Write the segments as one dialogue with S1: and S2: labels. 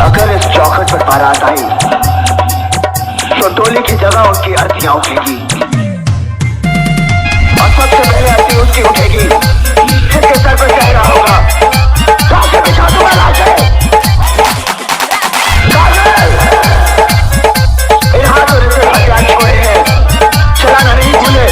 S1: अगर इस चौखट पर बारात आई तो डोली की जगह उनकी अर्थियां उठेगी और सबसे पहले अर्थी उसकी उठेगी जिसके सर पर चेहरा होगा तो उसे बिछा दूंगा लाश है। इन हाथों से हथियार छोड़े हैं, चलाना नहीं भूले।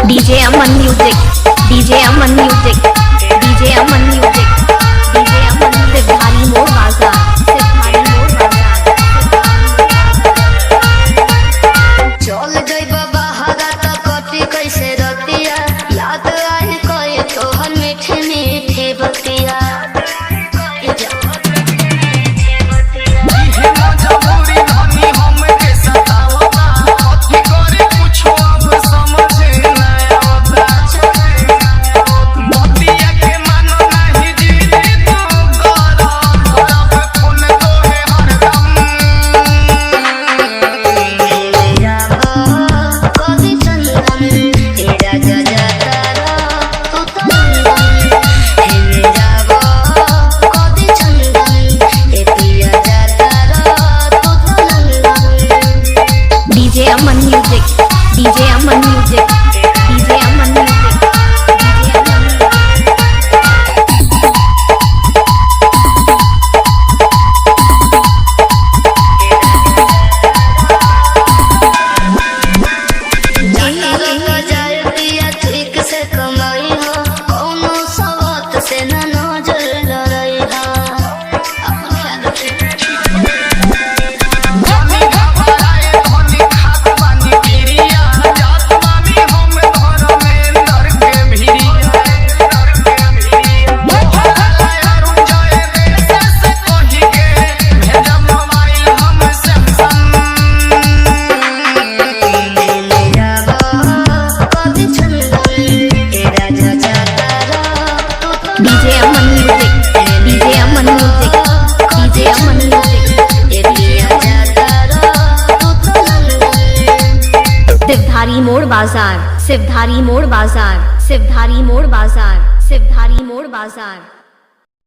S2: DJ Aman Music, DJ Aman Music, DJ Aman Music, DJ Aman सिद्धारी मोड़ बाजार, सिद्धारी मोड़ बाजार।
S3: चल गई बाबा हरा तो कटी कैसे रतिया, याद आई कोई तो हम मीठे मीठे बतिया।
S2: DJ Aman Music, DJ Aman Music, DJ Aman Music, DJ Aman
S3: ठीक से कमाई हो, कौनो सवात से न नजर लड़ाई हो।
S2: DJ Aman Music, DJ Aman Music, DJ Aman Music, सिवधारी मोड़ बाजार, सिवधारी मोड़ बाजार, सिवधारी मोड़ बाजार, सिवधारी मोड़ बाजार।